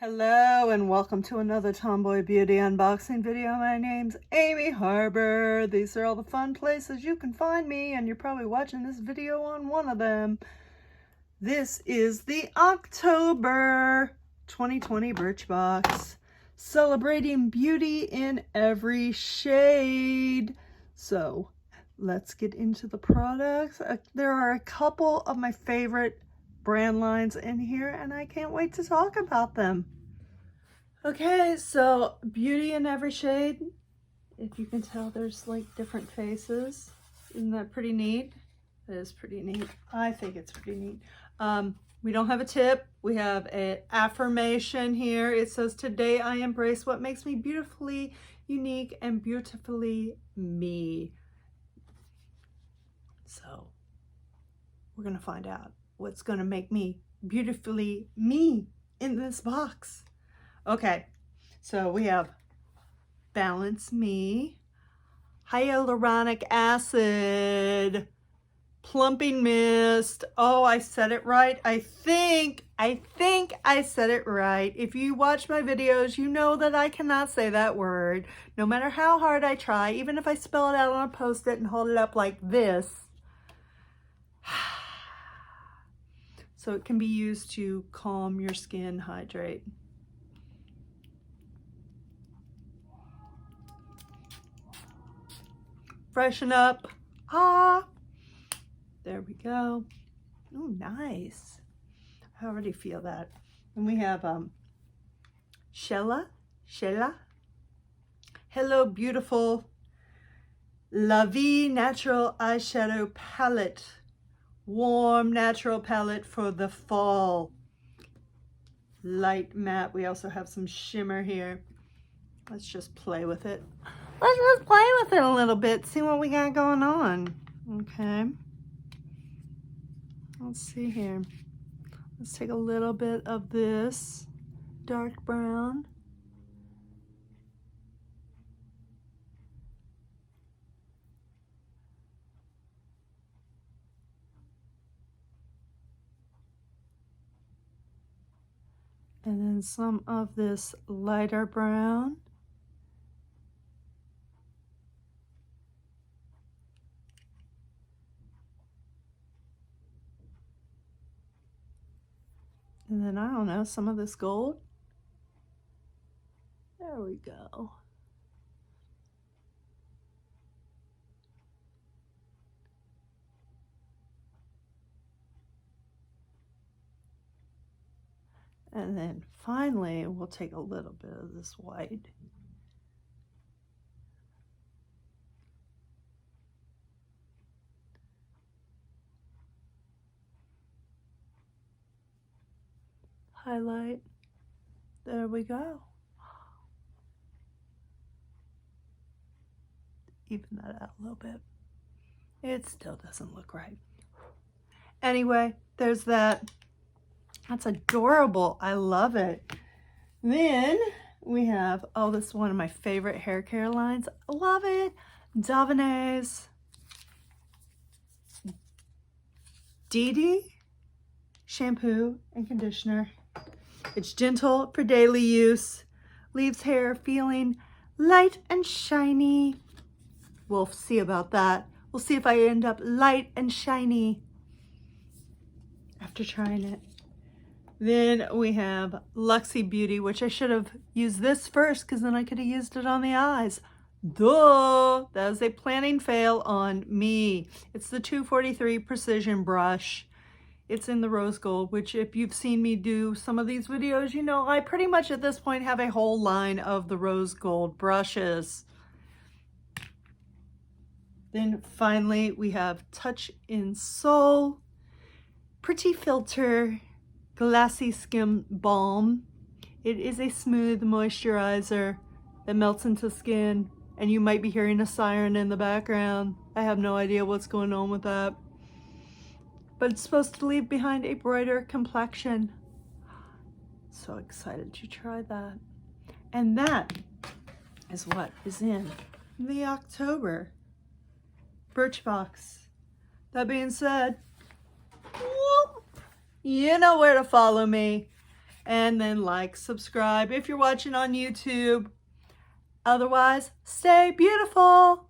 Hello and welcome to another Tomboy Beauty unboxing video. My name's Amy Harber. These are all the fun places you can find me, and you're probably watching this video on one of them. This is the October 2020 Birchbox, celebrating beauty in every shade. So let's get into the products. There are a couple of my favorite brand lines in here, and I can't wait to talk about them. Okay, so beauty in every shade. If you can tell, there's like different faces. Isn't that pretty neat? That is pretty neat. I think it's pretty neat. We don't have a tip. We have an affirmation here. It says, "Today I embrace what makes me beautifully unique and beautifully me." So we're gonna find out what's gonna make me beautifully me in this box. Okay, so we have Balance Me, Hyaluronic Acid, Plumping Mist. Oh, I said it right. I think I said it right. If you watch my videos, you know that I cannot say that word, no matter how hard I try, even if I spell it out on a Post-it and hold it up like this. So it can be used to calm your skin, hydrate. Freshen up. There we go. Oh, nice. I already feel that. And we have Chella. Hello Beautiful La Vie Natural Eyeshadow Palette. Warm natural palette for the fall. Light matte. We also have some shimmer here. Let's just play with it. Let's just play with it a little bit, see what we got going on. Okay. Let's see here. Let's take a little bit of this dark brown. And then some of this lighter brown. And then, I don't know, some of this gold. There we go. And then finally, we'll take a little bit of this white. Highlight. There we go. Even that out a little bit. It still doesn't look right. Anyway, there's that. That's adorable. I love it. Then we have, oh, this is one of my favorite hair care lines. I love it. Davines DD shampoo and conditioner. It's gentle for daily use. Leaves hair feeling light and shiny. We'll see about that. We'll see if I end up light and shiny after trying it. Then we have Luxie Beauty, which I should have used this first because then I could have used it on the eyes. Duh! That was a planning fail on me. It's the 243 Precision Brush. It's in the rose gold, which if you've seen me do some of these videos, you know I pretty much at this point have a whole line of the rose gold brushes. Then finally we have Touch in Soul, Pretty Filter, Glassy Skin Balm. It is a smooth moisturizer that melts into skin, and you might be hearing a siren in the background. I have no idea what's going on with that. But it's supposed to leave behind a brighter complexion. So excited to try that. And that is what is in the October Birchbox. That being said, whoop, you know where to follow me. and then like, subscribe if you're watching on YouTube. Otherwise, stay beautiful.